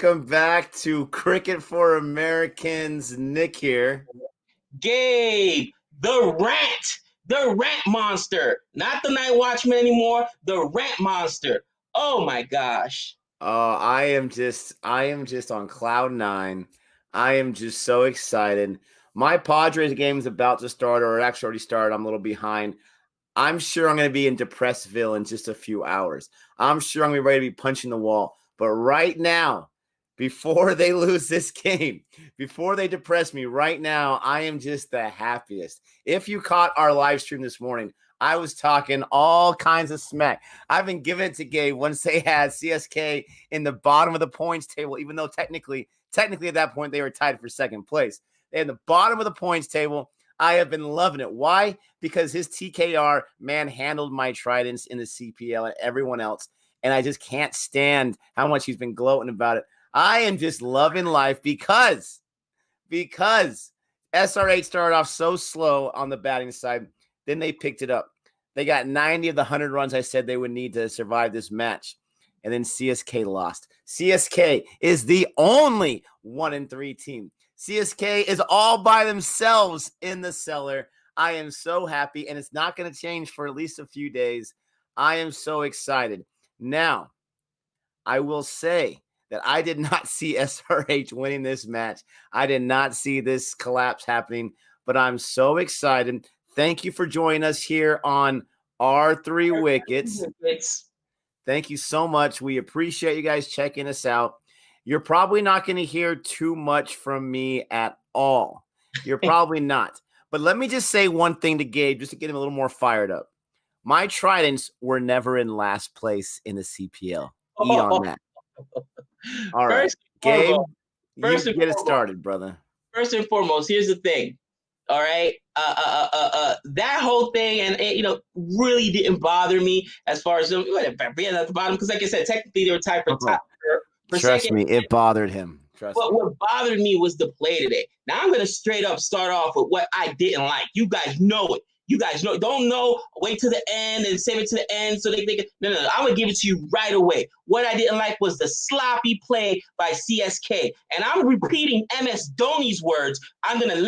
Welcome back to Cricket for Americans. Nick here. Gabe, the rant monster, not the night watchman anymore, the rant monster. Oh my gosh. I am just on cloud nine. I am just so excited. My Padres game is about to start, or it actually already started. I'm a little behind. I'm sure I'm going to be in Depressville in just a few hours. I'm sure I'm going to be ready to be punching the wall. But right now, before they lose this game, before they depress me, right now, I am just the happiest. If you caught our live stream this morning, I was talking all kinds of smack. I've been giving it to Gabe once they had CSK in the bottom of the points table, even though technically at that point they were tied for second place. They're in the bottom of the points table. I have been loving it. Why? Because his TKR manhandled my Tridents in the CPL and everyone else. And I just can't stand how much he's been gloating about it. I am just loving life because SRH started off so slow on the batting side. Then they picked it up. They got 90 of the 100 runs I said they would need to survive this match. And then CSK lost. CSK is the only 1-3 team. CSK is all by themselves in the cellar. I am so happy, and it's not going to change for at least a few days. I am so excited. Now, I will say that I did not see SRH winning this match. I did not see this collapse happening, but I'm so excited. Thank you for joining us here on R3 Wickets. Thank you so much. We appreciate you guys checking us out. You're probably not going to hear too much from me at all. You're probably not. But let me just say one thing to Gabe, just to get him a little more fired up. My Tridents were never in last place in the CPL. Eat on that. All right. Gabe, you get it started, brother. First and foremost, here's the thing. All right. That whole thing and really didn't bother me as far as being at the bottom, because like I said, technically they were tied for top. Trust me, it bothered him. What bothered me was the play today. Now I'm gonna straight up start off with what I didn't like. You guys know it. You guys know. Don't know. Wait to the end and save it to the end so they can. No. I'm gonna give it to you right away. What I didn't like was the sloppy play by CSK, and I'm repeating MS Dhoni's words. I'm gonna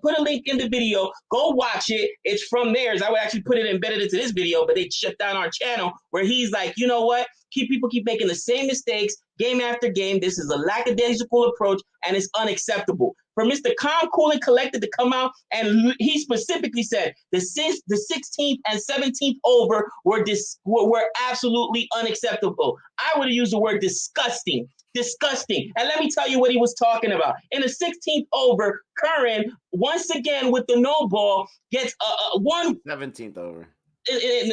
put a link in the video. Go watch it. It's from theirs. I would actually put it embedded into this video, but they shut down our channel where he's like, you know what? People keep making the same mistakes game after game. This is a lackadaisical approach, and it's unacceptable. For Mr. Calm, Cool, and Collected to come out, and he specifically said the 16th and 17th over were absolutely unacceptable. I would have used the word disgusting. Disgusting. And let me tell you what he was talking about. In the 16th over, Curran, once again with the no ball, gets one. 17th over.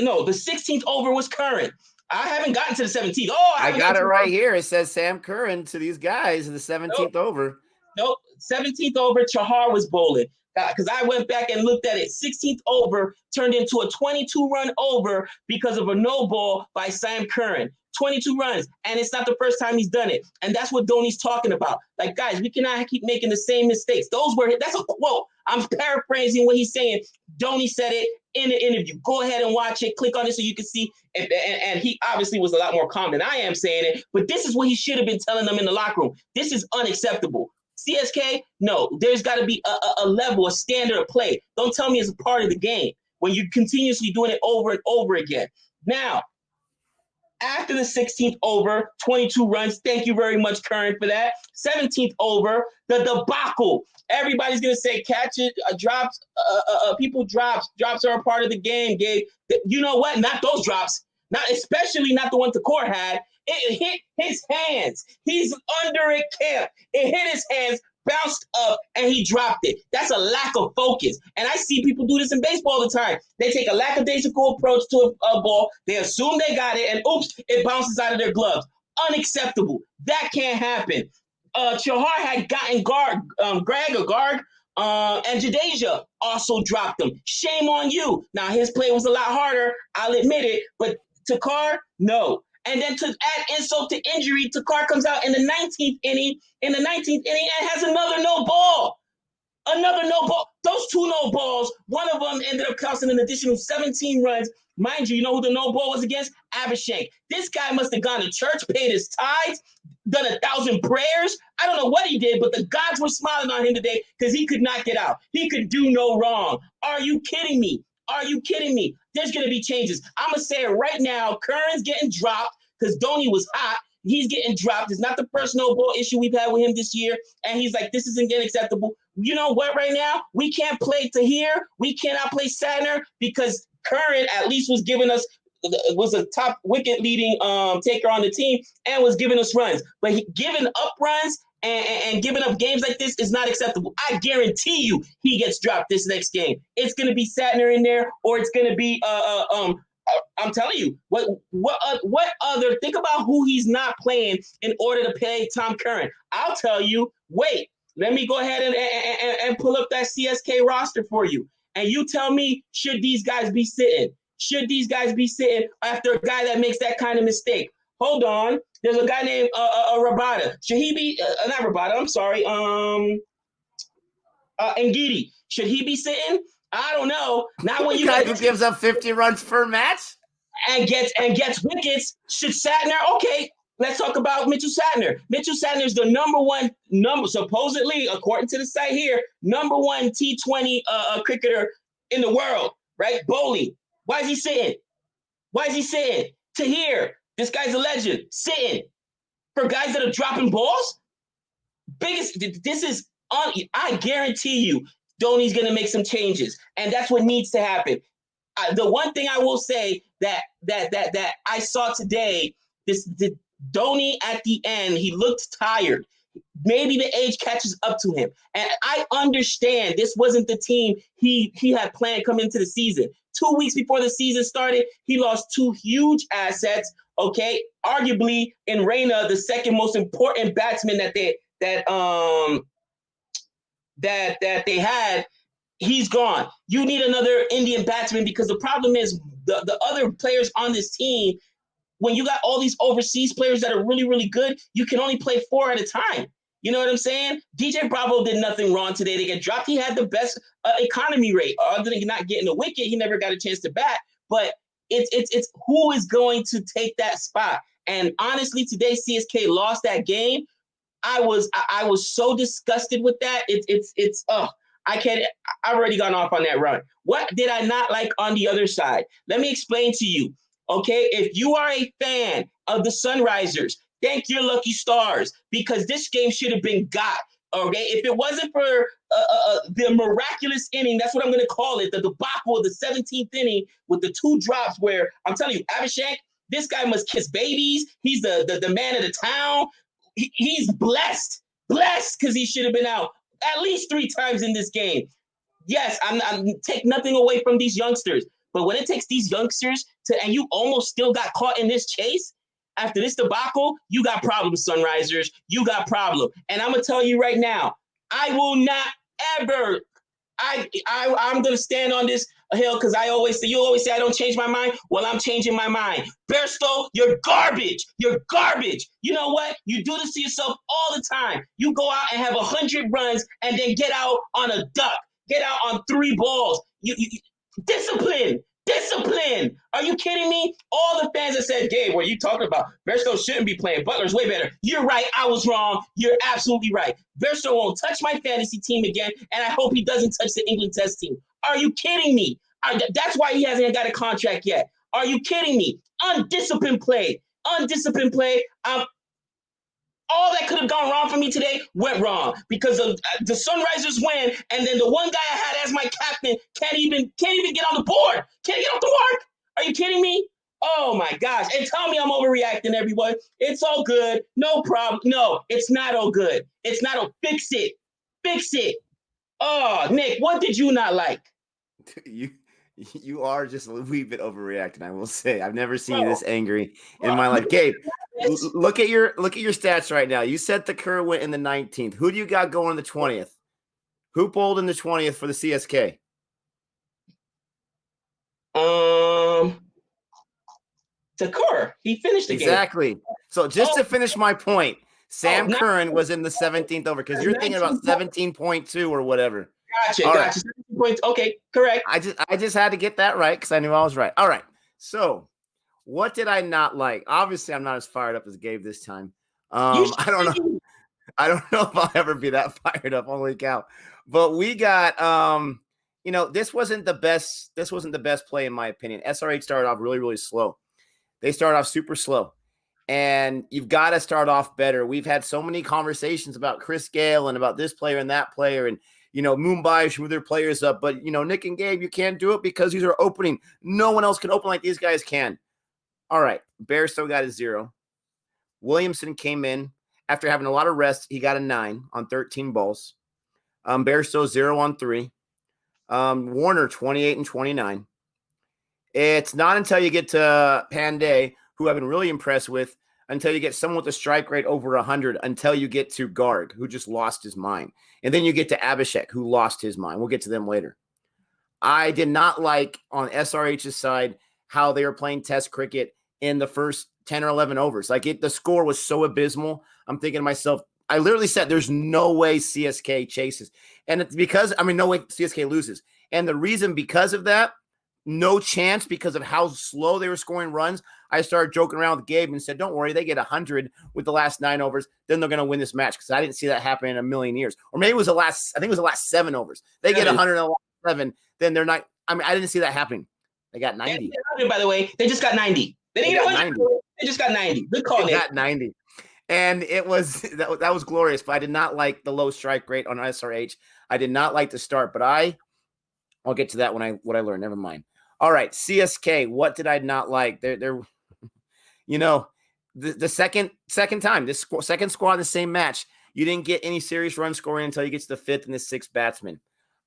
No, the 16th over was Curran. I haven't gotten to the 17th. Oh, I got it right here. It says Sam Curran to these guys in the 17th over. Nope. 17th over, Chahar was bowling. Because I went back and looked at it. 16th over turned into a 22-run over because of a no ball by Sam Curran. 22 runs. And it's not the first time he's done it. And that's what Dhoni's talking about. Like, guys, we cannot keep making the same mistakes. That's a quote. I'm paraphrasing what he's saying. Dhoni said it in the interview. Go ahead and watch it. Click on it so you can see. And he obviously was a lot more calm than I am saying it. But this is what he should have been telling them in the locker room. This is unacceptable. CSK, no, there's got to be a level, a standard of play. Don't tell me it's a part of the game when you're continuously doing it over and over again. Now, after the 16th over, 22 runs. Thank you very much, Curran, for that. 17th over, the debacle. Everybody's going to say catches, drops, people drops. Drops are a part of the game, Gabe. You know what? Not those drops. Especially not the one Takor had. It hit his hands. He's under it, camp. It hit his hands, bounced up, and he dropped it. That's a lack of focus. And I see people do this in baseball all the time. They take a lackadaisical approach to a ball. They assume they got it, and oops, it bounces out of their gloves. Unacceptable. That can't happen. Chahar had gotten Greg or Garg, and Jadeja also dropped him. Shame on you. Now, his play was a lot harder. I'll admit it. But Takar, no. And then to add insult to injury, Takar comes out in the 19th inning, and has another no ball. Another no ball. Those two no balls, one of them ended up costing an additional 17 runs. Mind you, you know who the no ball was against? Abhishek. This guy must have gone to church, paid his tithes, done 1,000 prayers. I don't know what he did, but the gods were smiling on him today because he could not get out. He could do no wrong. Are you kidding me? Are you kidding me? There's going to be changes. I'm going to say it right now. Curran's getting dropped because Dhoni was hot. He's getting dropped. It's not the first no ball issue we've had with him this year. And he's like, this isn't getting acceptable. You know what, right now? We can't play Tahir. We cannot play Sadner because Curran at least was a top wicket leading taker on the team and was giving us runs. But giving up runs and giving up games like this is not acceptable. I guarantee you he gets dropped this next game. It's going to be Sadner in there, or it's going to be I'm telling you, what other, think about who he's not playing in order to pay Tom Curran. I'll tell you, wait, let me go ahead and pull up that CSK roster for you. And you tell me, should these guys be sitting? Should these guys be sitting after a guy that makes that kind of mistake? Hold on. There's a guy named Rabada. Should he be, not Rabada, I'm sorry, Ngidi. Should he be sitting? I don't know. Not when you guy who gives up 50 runs per match and gets wickets. Should Sadner? Okay, let's talk about Mitchell Sadner. Mitchell Sadner is the number supposedly, according to the site here, number one T20 cricketer in the world, right? Bowling. Why is he sitting? Why is he sitting? Tahir, this guy's a legend. Sitting for guys that are dropping balls. I guarantee you, Dhoni's going to make some changes, and that's what needs to happen. The one thing I will say that I saw today, the Dhoni at the end, he looked tired. Maybe the age catches up to him, and I understand this wasn't the team he had planned coming into the season. 2 weeks before the season started, he lost two huge assets. Okay, arguably in Reina, the second most important batsman that they had, he's gone. You need another Indian batsman because the problem is the other players on this team, when you got all these overseas players that are really, really good, you can only play 4 at a time. You know what I'm saying? DJ Bravo did nothing wrong today to get dropped. He had the best economy rate. Other than not getting a wicket, he never got a chance to bat. But it's who is going to take that spot. And honestly, today CSK lost that game. I was so disgusted with that. I've already gone off on that run. What did I not like on the other side? Let me explain to you. Okay, if you are a fan of the Sunrisers, thank your lucky stars because this game should have been got. Okay, if it wasn't for the miraculous inning, that's what I'm going to call it, the debacle of the 17th inning with the 2 drops where I'm telling you, Abhishek, this guy must kiss babies. He's the man of the town. He's blessed because he should have been out at least 3 times in this game. Yes, I'm take nothing away from these youngsters, but when it takes these youngsters and you almost still got caught in this chase after this debacle, you got problems, Sunrisers. You got problem. And I'm gonna tell you right now, I will not ever. I'm gonna stand on this hill because you always say I don't change my mind. Well, I'm changing my mind. Bersto, you're garbage. You're garbage. You know what? You do this to yourself all the time. You go out and have 100 runs and then get out on a duck. Get out on 3 balls. You discipline. Discipline. Are you kidding me? All the fans that said, Gabe, what are you talking about? Bersto shouldn't be playing. Butler's way better. You're right. I was wrong. You're absolutely right. Bersto won't touch my fantasy team again, and I hope he doesn't touch the England test team. Are you kidding me? That's why he hasn't got a contract yet. Are you kidding me? Undisciplined play. Undisciplined play. All that could have gone wrong for me today went wrong because of the Sunrisers win, and then the one guy I had as my captain can't even get on the board. Can't get off the mark. Are you kidding me? Oh my gosh! And tell me I'm overreacting, everyone. It's all good. No problem. No, it's not all good. It's not all. Fix it. Fix it. Oh, Nick, what did you not like? You are just a wee bit overreacting, I will say. I've never seen you this angry in my life. Gabe, look at your stats right now. You said the Kerr went in the 19th. Who do you got going in the 20th? Who bowled in the 20th for the CSK? Takur. He finished the game. Exactly. So just to finish my point, Sam Curran was in the 17th over because you're thinking about 17.2 or whatever. Gotcha. Gotcha. 17 points. Okay, correct. I just had to get that right because I knew I was right. All right. So what did I not like? Obviously, I'm not as fired up as Gabe this time. You I don't know. should. I don't know if I'll ever be that fired up. Holy cow. But we got this wasn't the best play in my opinion. SRH started off really, really slow. They started off super slow. And you've got to start off better. We've had so many conversations about Chris Gale and about this player and that player, and Mumbai should move their players up. But Nick and Gabe, you can't do it because these are opening. No one else can open like these guys can. All right, Bairstow got a 0. Williamson came in after having a lot of rest. He got a 9 on 13 balls. Bairstow 0 on 3. Warner 28 and 29. It's not until you get to Pandey, who I've been really impressed with, until you get someone with a strike rate over 100, until you get to Garg, who just lost his mind. And then you get to Abhishek, who lost his mind. We'll get to them later. I did not like on SRH's side how they were playing test cricket in the first 10 or 11 overs. The score was so abysmal. I'm thinking to myself, I literally said, there's no way CSK chases. And it's because, no way CSK loses. And the reason because of that, no chance because of how slow they were scoring runs. I started joking around with Gabe and said, don't worry, they get 100 with the last 9 overs. Then they're going to win this match because I didn't see that happen in a million years. Or maybe it was the last 7 overs. They get 100 in the last 7. Then they're not. I didn't see that happening. They got 90. By the way, they just got 90. They didn't get 100. 90. They just got 90. Good call, Nick. They got 90. And it was that was glorious. But I did not like the low strike rate on SRH. I did not like the start. But I'll get to that when what I learned. Never mind. All right, CSK. What did I not like? They're the second time, this second squad in the same match, you didn't get any serious run scoring until you get to the 5th and the 6th batsman.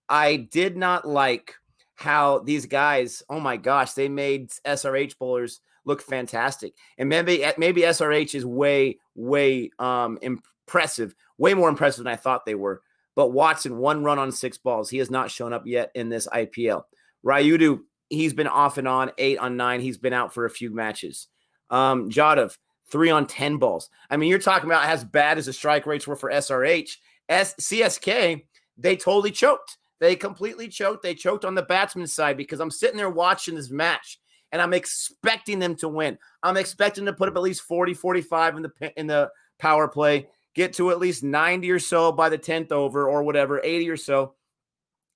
I did not like how these guys, oh my gosh, they made SRH bowlers look fantastic. And maybe SRH is way impressive, way more impressive than I thought they were. But Watson, 1 run on 6 balls. He has not shown up yet in this IPL. Rayudu, he's been off and on, 8 on 9. He's been out for a few matches. Jadhav, 3 on 10 balls. You're talking about as bad as the strike rates were for SRH. CSK, they totally choked. They completely choked. They choked on the batsman's side because I'm sitting there watching this match and I'm expecting them to win. I'm expecting to put up at least 40, 45 in the power play, get to at least 90 or so by the 10th over or whatever, 80 or so.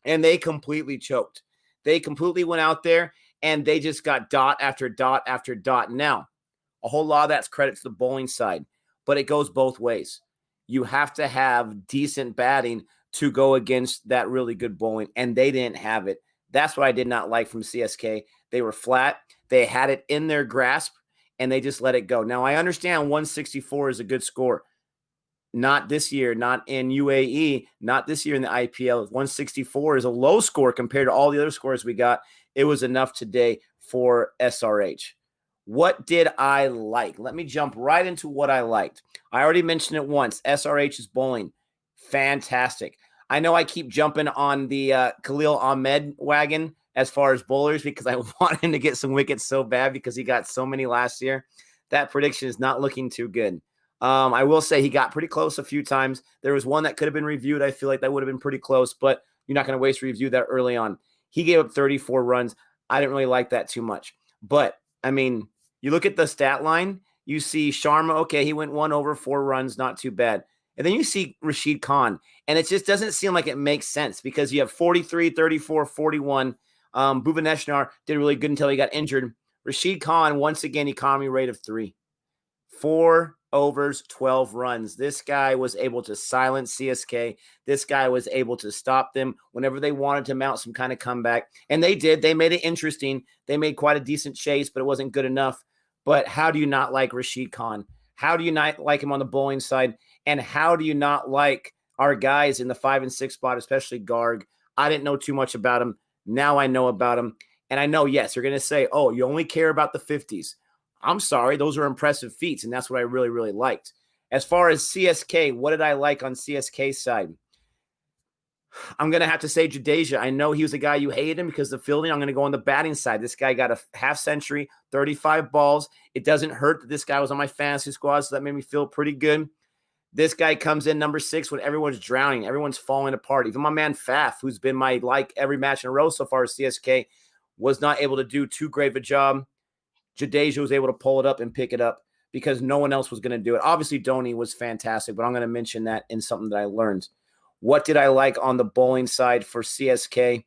And they completely choked. They completely went out there and they just got dot after dot after dot. Now, a whole lot of that's credit to the bowling side, but it goes both ways. You have to have decent batting to go against that really good bowling, and they didn't have it. That's what I did not like from CSK. They were flat. They had it in their grasp, and they just let it go. Now, I understand 164 is a good score. Not this year, not in UAE, not this year in the IPL. 164 is a low score compared to all the other scores we got. It was enough today for SRH. What did I like? Let me jump right into what I liked. I already mentioned it once. SRH's bowling, fantastic. I know I keep jumping on the Khalil Ahmed wagon as far as bowlers because I want him to get some wickets so bad because he got so many last year. That prediction is not looking too good. I will say he got pretty close a few times. There was one that could have been reviewed. I feel like that would have been pretty close, but you're not going to waste review that early on. He gave up 34 runs. I didn't really like that too much. But, you look at the stat line, you see Sharma, okay, he went 1 over 4 runs, not too bad. And then you see Rashid Khan, and it just doesn't seem like it makes sense because you have 43, 34, 41. Bhuvaneshwar did really good until he got injured. Rashid Khan, once again, economy rate of 3. 4 overs, 12 runs. This guy was able to silence CSK. This guy was able to stop them whenever they wanted to mount some kind of comeback. And they did. They made it interesting. They made quite a decent chase, but it wasn't good enough. But how do you not like Rashid Khan? How do you not like him on the bowling side? And how do you not like our guys in the 5 and 6 spot, especially Garg? I didn't know too much about him. Now I know about him. And I know, yes, you're going to say, oh, you only care about the 50s. I'm sorry. Those are impressive feats, and that's what I really, really liked. As far as CSK, what did I like on CSK's side? I'm going to have to say Jadeja. I know he was a guy you hated him because of the fielding. I'm going to go on the batting side. This guy got a half century, 35 balls. It doesn't hurt that this guy was on my fantasy squad, so that made me feel pretty good. This guy comes in number 6 when everyone's drowning. Everyone's falling apart. Even my man Faf, who's been my every match in a row so far as CSK, was not able to do too great of a job. Jadeja was able to pull it up and pick it up. because no one else was going to do it. Obviously, Dhoni was fantastic, but I'm going to mention that in something that I learned. What did I like on the bowling side for CSK?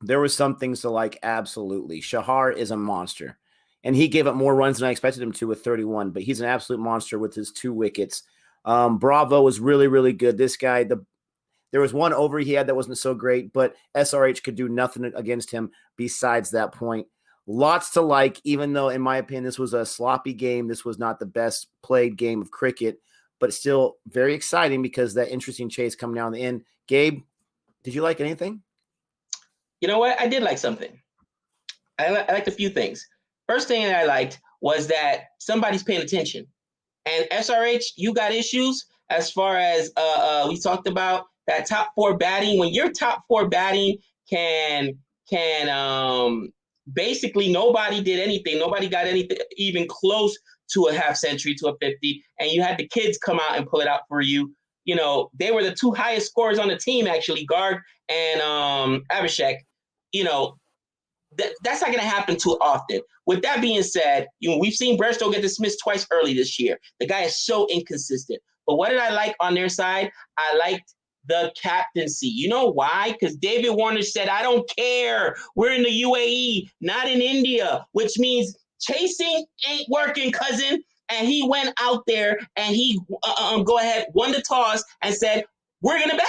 There was some things to like, absolutely. Shahar is a monster, and he gave up more runs than I expected him to with 31, but he's an absolute monster with his 2 wickets. Bravo was really, really good. This guy, there was one over he had that wasn't so great, but SRH could do nothing against him besides that point. Lots to like, even though, in my opinion, this was a sloppy game. This was not the best played game of cricket, but still very exciting because that interesting chase coming down the end. Gabe, did you like anything? You know what? I did like something. I liked a few things. First thing that I liked was that somebody's paying attention. And SRH, you got issues as far as we talked about that top 4 batting. When your top 4 batting can basically nobody did anything. Nobody got anything even close to a half century, to a 50, and you had the kids come out and pull it out for you. You know, they were the 2 highest scorers on the team, actually, Garg and Abhishek. You know, that's not going to happen too often. With that being said, we've seen Burstow get dismissed twice early this year. The guy is so inconsistent. But what did I like on their side? I liked the captaincy. You know why? Because David Warner said, I don't care. We're in the UAE, not in India, which means chasing ain't working, cousin. And he went out there and he won the toss and said, we're going to bat.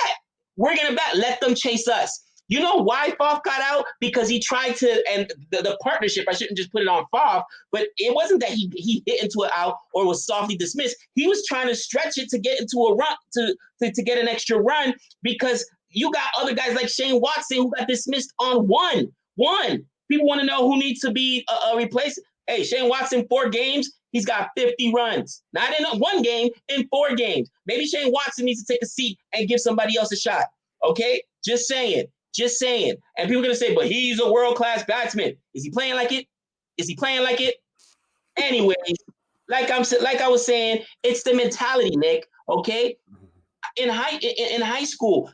We're going to bat. Let them chase us. You know why Faf got out? Because he tried to, and the partnership, I shouldn't just put it on Faf, but it wasn't that he hit into it out or was softly dismissed. He was trying to stretch it to get into a run, to get an extra run, because you got other guys like Shane Watson who got dismissed on one. People want to know who needs to be replaced. Hey, Shane Watson, 4 games, he's got 50 runs. Not in one game, in 4 games. Maybe Shane Watson needs to take a seat and give somebody else a shot. Okay? Just saying. And people are going to say, but he's a world-class batsman. Is he playing like it? Anyways, like I was saying, it's the mentality, Nick, okay? In high school,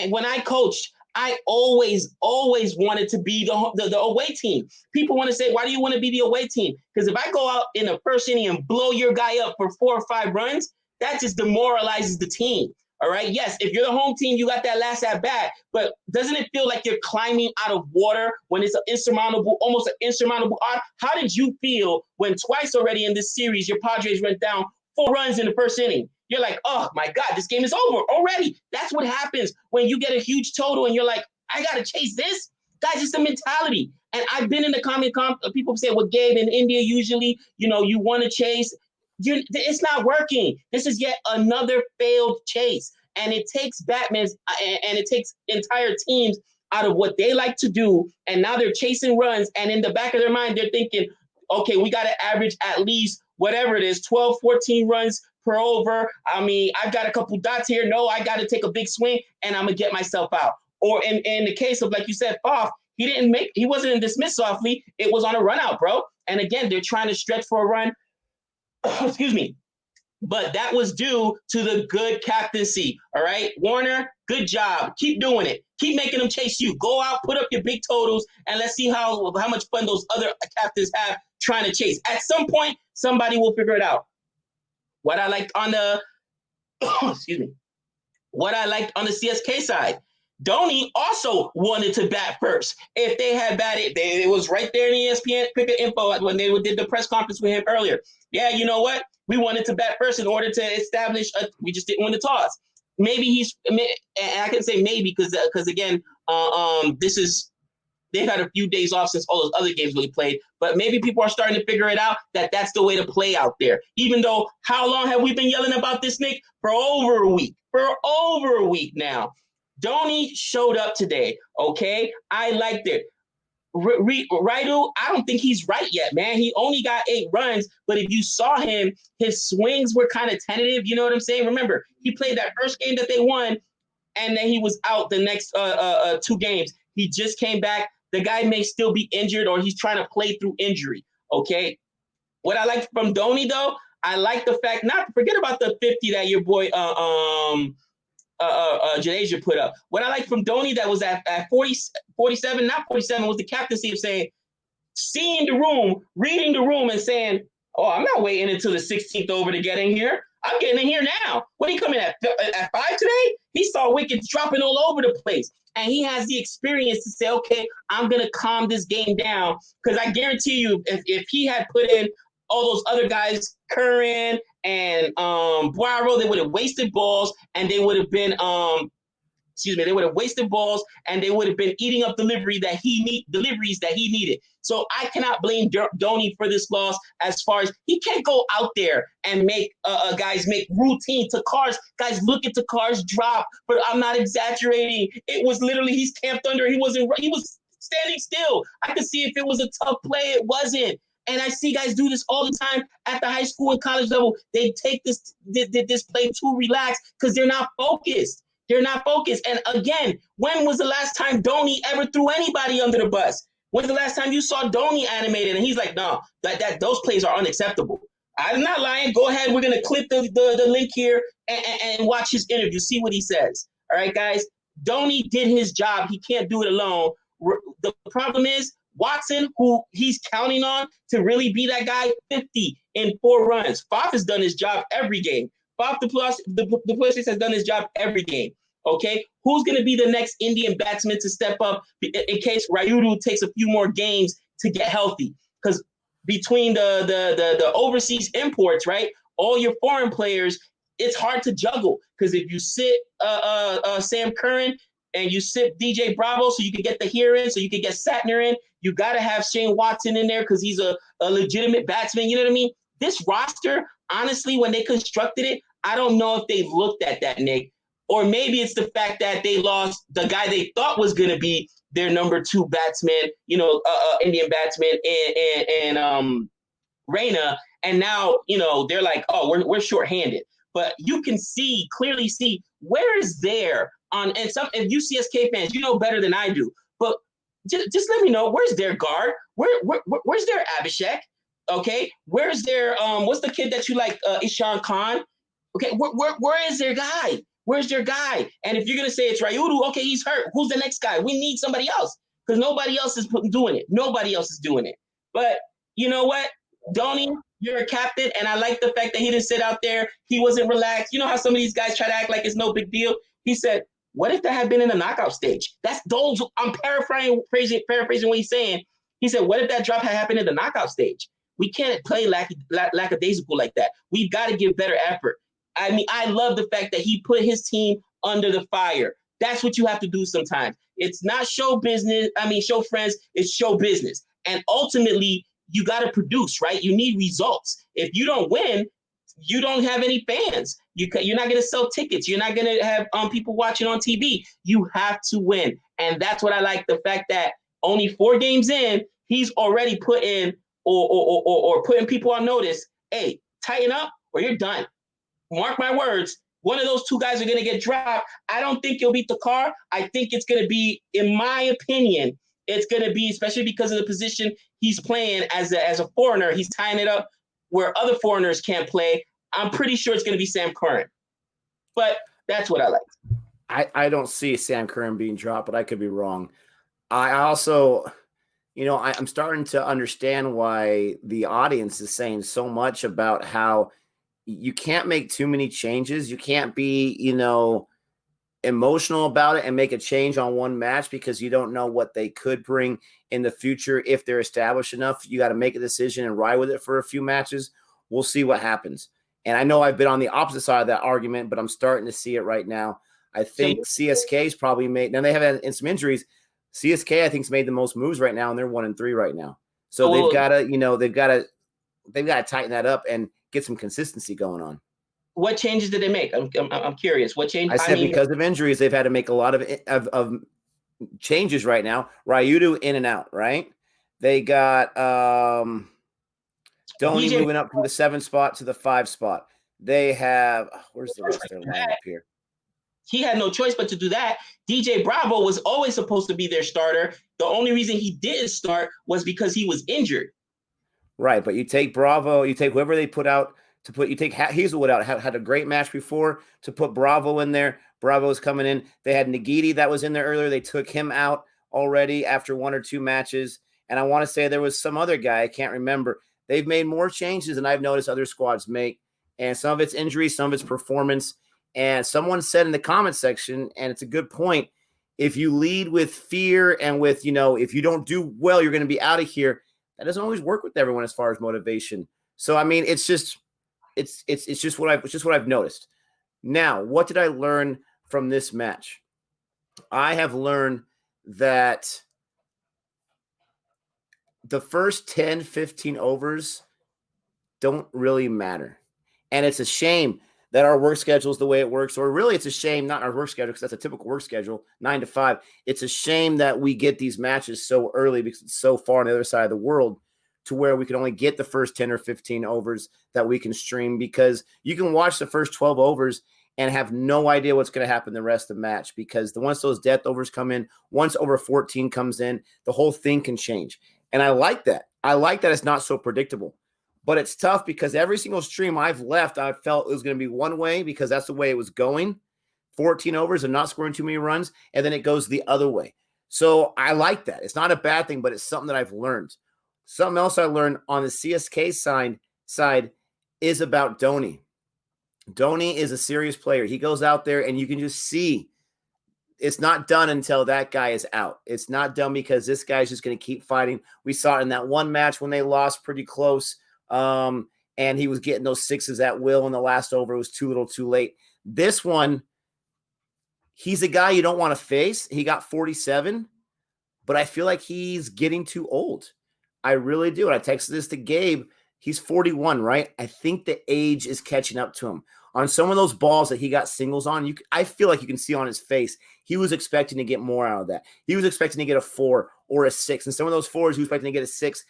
when I coached, I always wanted to be the away team. People want to say, why do you want to be the away team? Because if I go out in the first inning and blow your guy up for 4 or 5 runs, that just demoralizes the team. All right. Yes, if you're the home team, you got that last at bat. But doesn't it feel like you're climbing out of water when it's almost an insurmountable odd? How did you feel when twice already in this series your Padres went down 4 runs in the first inning? You're like, oh my God, this game is over already. That's what happens when you get a huge total and you're like, I gotta chase this. Guys, it's the mentality. And I've been in the comment people say, well, Gabe, in India, usually, you want to chase. It's not working. This is yet another failed chase. And it takes Batman's and it takes entire teams out of what they like to do. And now they're chasing runs. And in the back of their mind, they're thinking, okay, we got to average at least whatever it is, 12, 14 runs per over. I mean, I've got a couple dots here. No, I got to take a big swing and I'm going to get myself out. Or in the case of, like you said, Faf, he wasn't dismissed softly. It was on a run out, bro. And again, they're trying to stretch for a run. Excuse me. But that was due to the good captaincy. All right, Warner, good job. Keep doing it. Keep making them chase you. Go out, put up your big totals, and let's see how much fun those other captains have trying to chase. At some point, somebody will figure it out. What I liked on the excuse me. What I liked on the CSK side, Dhoni also wanted to bat first. If they had batted, it was right there in the ESPN cricket info when they did the press conference with him earlier. Yeah, you know what? We wanted to bat first in order to establish. We just didn't win the toss. Maybe and I can say maybe because again, they've had a few days off since all those other games really played. But maybe people are starting to figure it out that that's the way to play out there. Even though, how long have we been yelling about this, Nick? For over a week now. Dhoni showed up today, okay? I liked it. Raidu, I don't think he's right yet, man. He only got 8 runs, but if you saw him, his swings were kind of tentative. You know what I'm saying? Remember, he played that first game that they won, and then he was out the next 2 games. He just came back. The guy may still be injured or he's trying to play through injury, okay? What I like from Dhoni, though, I like the fact, not forget about the 50 that your boy Jadeja put up. What I like from Dhoni that was at 47, not 47, was the captaincy of saying, seeing the room, reading the room and saying, Oh, I'm not waiting until the 16th over to get in here. I'm getting in here now. What are you coming at 5 today? He saw Wickets dropping all over the place. And he has the experience to say, okay, I'm going to calm this game down. Because I guarantee you, if he had put in all those other guys, Curran and Boiro, they would have wasted balls and they would have been they would have wasted balls and they would have been eating up deliveries that he needed. So I cannot blame Dhoni for this loss. As far as he can't go out there and make guys make routine to cars. Guys, look at the cars drop. But I'm not exaggerating. It was literally he's camped under. He was standing still. I could see if it was a tough play. It wasn't. And I see guys do this all the time at the high school and college level. They take this play too relaxed because they're not focused. They're not focused. And again, when was the last time Dhoni ever threw anybody under the bus? When's the last time you saw Dhoni animated? And he's like, no, those plays are unacceptable. I'm not lying. Go ahead. We're going to clip the link here and watch his interview. See what he says. All right, guys. Dhoni did his job. He can't do it alone. The problem is Watson, who he's counting on to really be that guy, 50 in 4 runs. Faf has done his job every game. Faf the Plessis has done his job every game. Okay, who's going to be the next Indian batsman to step up in case Rayudu takes a few more games to get healthy? Because between the overseas imports, right, all your foreign players, it's hard to juggle. Because if you sit Sam Curran and you sit DJ Bravo so you can get the here in, so you can get Satner in, you got to have Shane Watson in there because he's a legitimate batsman. You know what I mean? This roster, honestly, when they constructed it, I don't know if they looked at that, Nick. Or maybe it's the fact that they lost the guy they thought was going to be their number 2 batsman, Indian batsman, and Reina. And now, they're like, oh, we're shorthanded. But you can clearly see where is there on, and some, if you CSK fans, you know better than I do. But just let me know, where's their guard? Where's their Abhishek? Okay, where's their what's the kid that you like, Ishan Khan? Okay, where is their guy? Where's your guy? And if you're going to say it's Rayudu, okay, he's hurt. Who's the next guy? We need somebody else because nobody else is doing it. Nobody else is doing it. But you know what? Dhoni, you're a captain, and I like the fact that he didn't sit out there. He wasn't relaxed. You know how some of these guys try to act like it's no big deal? He said, what if that had been in the knockout stage? That's those. I'm paraphrasing what he's saying. He said, what if that drop had happened in the knockout stage? We can't play lackadaisical like that. We've got to give better effort. I mean, I love the fact that he put his team under the fire. That's what you have to do sometimes. It's not show friends, it's show business. And ultimately, you got to produce, right? You need results. If you don't win, you don't have any fans. You're not going to sell tickets. You're not going to have people watching on TV. You have to win. And that's what I like, the fact that only 4 games in, he's already putting or putting people on notice, hey, tighten up or you're done. Mark my words, one of those 2 guys are going to get dropped. I don't think he'll beat the car. I think it's going to be, in my opinion, it's going to be, especially because of the position he's playing as a foreigner, he's tying it up where other foreigners can't play. I'm pretty sure it's going to be Sam Curran. But that's what I like. I don't see Sam Curran being dropped, but I could be wrong. I also, I'm starting to understand why the audience is saying so much about how you can't make too many changes. You can't be, emotional about it and make a change on one match because you don't know what they could bring in the future. If they're established enough, you got to make a decision and ride with it for a few matches. We'll see what happens. And I know I've been on the opposite side of that argument, but I'm starting to see it right now. I think CSK's probably made, now they have had some injuries. CSK, I think, has made the most moves right now, and they're 1-3 right now. So they've got to tighten that up and get some consistency going on. What changes did they make? I'm curious. What change? I said because of injuries, they've had to make a lot of changes right now. Rayudu in and out, right? They got Dhoni moving up from the 7 spot to the 5 spot. They have where's the rest of their lineup here? He had no choice but to do that. DJ Bravo was always supposed to be their starter. The only reason he didn't start was because he was injured. Right, but you take Bravo, you take whoever they put out to put, you take Hazelwood out, had a great match before to put Bravo in there. Bravo's coming in. They had Nagiti that was in there earlier. They took him out already after 1 or 2 matches. And I want to say there was some other guy, I can't remember. They've made more changes than I've noticed other squads make. And some of it's injury, some of it's performance. And someone said in the comment section, and it's a good point, if you lead with fear and with, if you don't do well, you're going to be out of here. That doesn't always work with everyone as far as motivation. So, I mean, it's just what I've noticed. Now, what did I learn from this match? I have learned that the first 10, 15 overs don't really matter. And it's a shame that our work schedule is the way it works. Or really, it's a shame, not our work schedule, because that's a typical work schedule, 9 to 5. It's a shame that we get these matches so early because it's so far on the other side of the world to where we can only get the first 10 or 15 overs that we can stream, because you can watch the first 12 overs and have no idea what's going to happen the rest of the match, because once those death overs come in, once over 14 comes in, the whole thing can change. And I like that. I like that it's not so predictable. But it's tough because every single stream I've left, I felt it was going to be one way because that's the way it was going. 14 overs and not scoring too many runs, and then it goes the other way. So I like that. It's not a bad thing, but it's something that I've learned. Something else I learned on the CSK side is about Dhoni. Dhoni is a serious player. He goes out there and you can just see it's not done until that guy is out. It's not done because this guy's just going to keep fighting. We saw it in that one match when they lost pretty close. And he was getting those sixes at will in the last over. It was too little too late. This one, he's a guy you don't want to face. He got 47, but I feel like he's getting too old. I really do. And I texted this to Gabe. He's 41, right? I think the age is catching up to him. On some of those balls that he got singles on, I feel like you can see on his face, he was expecting to get more out of that. He was expecting to get a 4 or a 6. And some of those 4s, he was expecting to get a 6.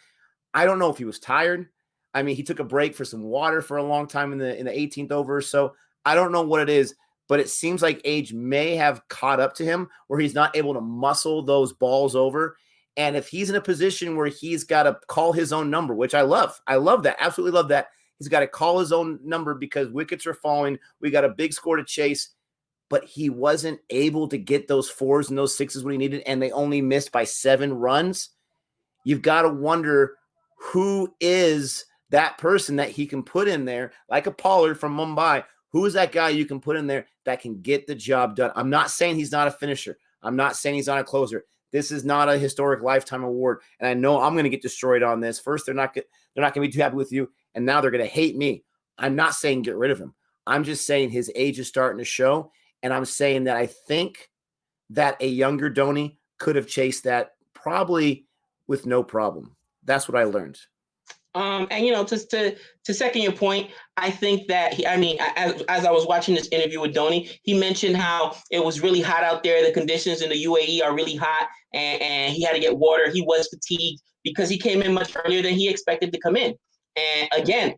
I don't know if he was tired. I mean, he took a break for some water for a long time in the 18th over or so. I don't know what it is, but it seems like age may have caught up to him where he's not able to muscle those balls over. And if he's in a position where he's got to call his own number, which I love that, absolutely love that. He's got to call his own number because wickets are falling. We got a big score to chase, but he wasn't able to get those 4s and those 6s when he needed, and they only missed by 7 runs. You've got to wonder who is that person that he can put in there, like a Pollard from Mumbai. Who is that guy you can put in there that can get the job done? I'm not saying he's not a finisher. I'm not saying he's not a closer. This is not a historic lifetime award, and I know I'm going to get destroyed on this. First, they're not going to be too happy with you, and now they're going to hate me. I'm not saying get rid of him. I'm just saying his age is starting to show, and I'm saying that I think that a younger Dhoni could have chased that probably with no problem. That's what I learned. And just to second your point, I think that as I was watching this interview with Dhoni, he mentioned how it was really hot out there. The conditions in the UAE are really hot, and he had to get water. He was fatigued because he came in much earlier than he expected to come in. And again,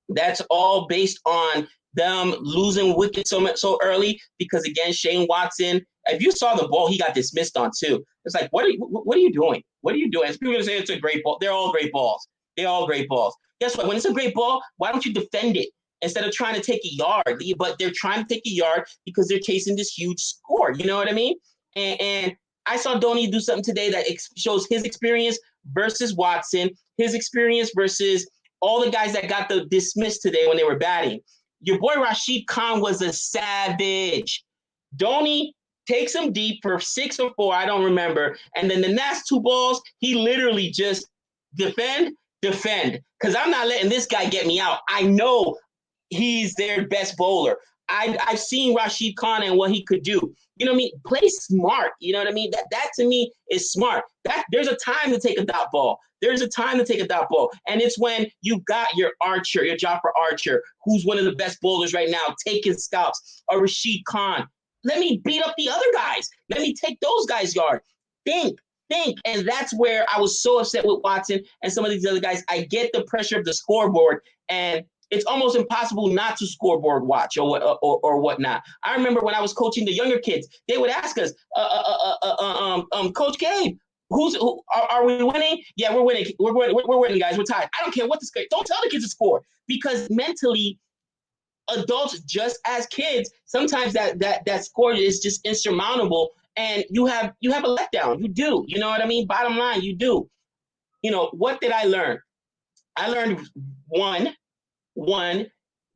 that's all based on them losing wickets so early. Because again, Shane Watson, if you saw the ball, he got dismissed on too. It's like, what are you doing? What are you doing? As people are going to say, it's a great ball. They're all great balls. They're all great balls. Guess what? When it's a great ball, why don't you defend it instead of trying to take a yard? But they're trying to take a yard because they're chasing this huge score. You know what I mean? And I saw Dhoni do something today that shows his experience versus Watson, his experience versus all the guys that got the dismissed today when they were batting. Your boy Rashid Khan was a savage. Dhoni takes him deep for 6 or 4, I don't remember. And then the last 2 balls, he literally just defend, because I'm not letting this guy get me out. I know he's their best bowler. I've seen Rashid Khan and what he could do. You know what I mean? Play smart. You know what I mean? That to me is smart. There's a time to take a dot ball. There's a time to take a dot ball. And it's when you got your Archer, your Jofra Archer, who's one of the best bowlers right now, taking scalps, or Rashid Khan. Let me beat up the other guys. Let me take those guys' yard. Think. And that's where I was so upset with Watson and some of these other guys. I get the pressure of the scoreboard, and it's almost impossible not to scoreboard watch or whatnot. I remember when I was coaching the younger kids, they would ask us, Coach Gabe, are we winning? Yeah, we're winning. We're winning, guys. We're tied. I don't care what the score. Don't tell the kids to score, because mentally, adults, just as kids, sometimes that score is just insurmountable, and you have a letdown. You do. You know what I mean? Bottom line, you do. What did I learn? I learned one,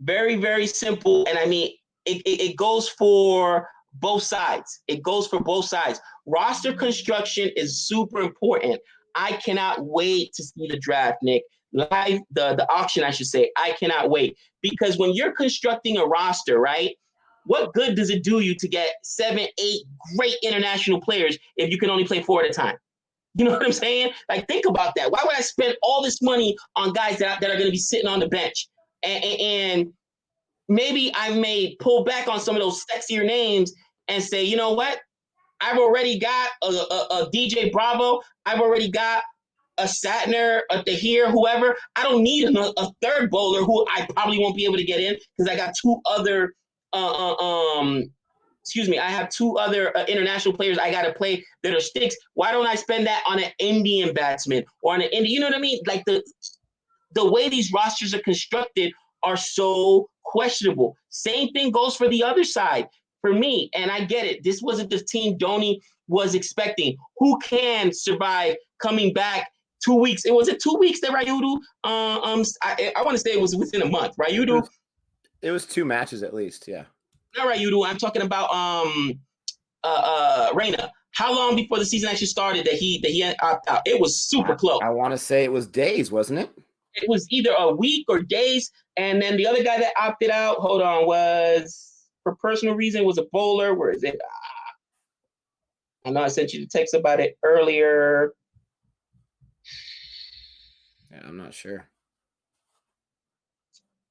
very, very simple. And I mean, it goes for both sides. It goes for both sides. Roster construction is super important. I cannot wait to see the draft, Nick. Live, the auction, I should say. I cannot wait. Because when you're constructing a roster, right? What good does it do you to get 7, 8 great international players if you can only play 4 at a time? You know what I'm saying? Like, think about that. Why would I spend all this money on guys that are going to be sitting on the bench? And maybe I may pull back on some of those sexier names and say, you know what? I've already got a DJ Bravo. I've already got a Satner, a Tahir, whoever. I don't need a third bowler who I probably won't be able to get in because I got two other I have two other international players I got to play that are sticks. Why don't I spend that on an Indian batsman or on an Indian? You know what I mean? Like the way these rosters are constructed are so questionable. Same thing goes for the other side. For me, and I get it, this wasn't the team Dhoni was expecting. Who can survive coming back 2 weeks? It was it 2 weeks that Rayudu? I want to say it was within a month. Rayudu. It was 2 matches at least. Yeah. Not Rayudu. I'm talking about Reina. How long before the season actually started that he opted out? It was super close. I want to say it was days, wasn't it? It was either a week or days. And then the other guy that opted out, hold on, was for personal reason, was a bowler. Where is it? I know I sent you the text about it earlier. Yeah, I'm not sure.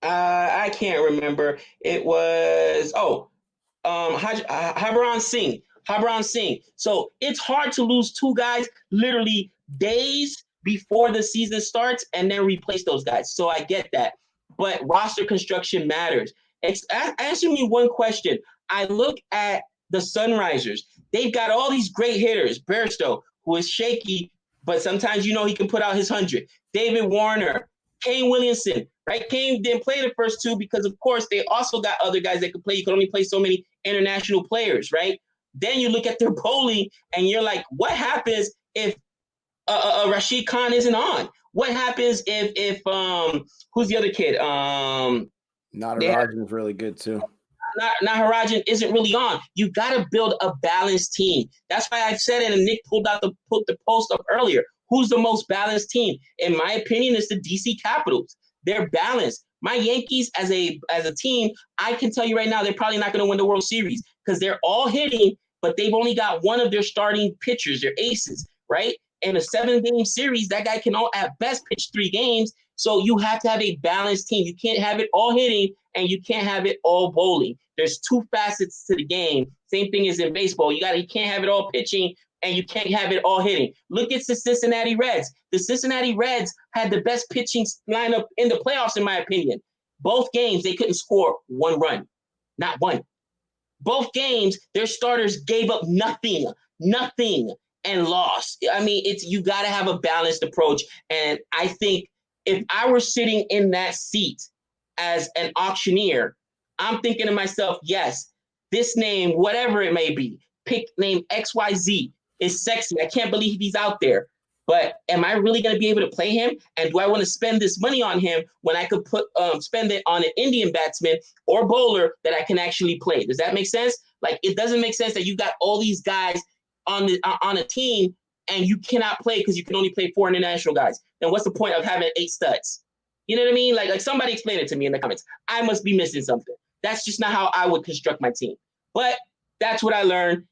I can't remember. It was Harbaran Singh. Harbaran Singh. So it's hard to lose two guys literally days before the season starts and then replace those guys. So I get that. But roster construction matters. Answer me one question. I look at the Sunrisers. They've got all these great hitters. Bairstow, who is shaky, but sometimes he can put out his 100. David Warner, Kane Williamson, right? Kane didn't play the first two because, of course, they also got other guys that could play. You could only play so many international players, right? Then you look at their bowling, and you're like, what happens if Rashid Khan isn't on? What happens if who's the other kid? Natarajan is really good too. Natarajan isn't really on. You got to build a balanced team. That's why I said it, and Nick put the post up earlier. Who's the most balanced team? In my opinion, it's the DC Capitals. They're balanced. My Yankees, as a team, I can tell you right now, they're probably not going to win the World Series because they're all hitting, but they've only got one of their starting pitchers, their aces, right? In a 7-game series, that guy can at best pitch 3 games. So you have to have a balanced team. You can't have it all hitting and you can't have it all bowling. There's 2 facets to the game. Same thing as in baseball. You can't have it all pitching and you can't have it all hitting. Look at the Cincinnati Reds. The Cincinnati Reds had the best pitching lineup in the playoffs, in my opinion. Both games, they couldn't score 1 run. Not one. Both games, their starters gave up nothing, and lost. I mean, you got to have a balanced approach. And I think if I were sitting in that seat as an auctioneer, I'm thinking to myself, yes, this name, whatever it may be, pick name XYZ, is sexy. I can't believe he's out there. But am I really going to be able to play him? And do I want to spend this money on him when I could spend it on an Indian batsman or bowler that I can actually play? Does that make sense? Like, it doesn't make sense that you got all these guys on a team and you cannot play because you can only play 4 international guys. Then what's the point of having 8 studs? You know what I mean? Like somebody explain it to me in the comments. I must be missing something. That's just not how I would construct my team. But that's what I learned.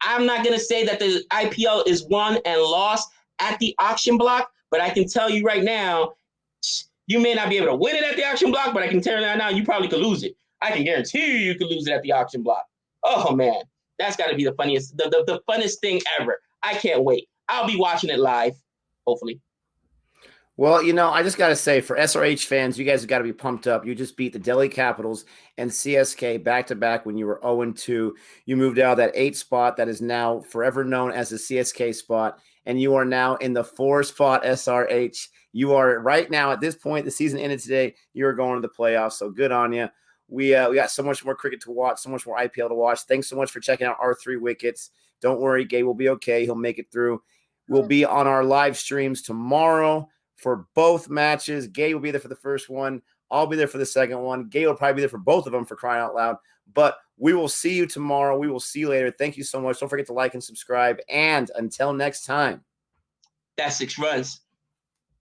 I'm not going to say that the IPL is won and lost at the auction block, but I can tell you right now, you may not be able to win it at the auction block, but I can tell you right now, you probably could lose it. I can guarantee you could lose it at the auction block. Oh, man. That's got to be the funniest, the funnest thing ever. I can't wait. I'll be watching it live, hopefully. Well, I just got to say, for SRH fans, you guys have got to be pumped up. You just beat the Delhi Capitals and CSK back-to-back when you were 0-2. You moved out of that 8 spot that is now forever known as the CSK spot, and you are now in the 4 spot SRH. You are right now, at this point, the season ended today, you are going to the playoffs, so good on you. We got so much more cricket to watch, so much more IPL to watch. Thanks so much for checking out our 3 wickets. Don't worry, Gabe will be okay. He'll make it through. We'll be on our live streams tomorrow for both matches. Gabe will be there for the first one. I'll be there for the second one. Gabe will probably be there for both of them, for crying out loud. But we will see you tomorrow. We will see you later. Thank you so much. Don't forget to like and subscribe. And until next time. That's 6 runs.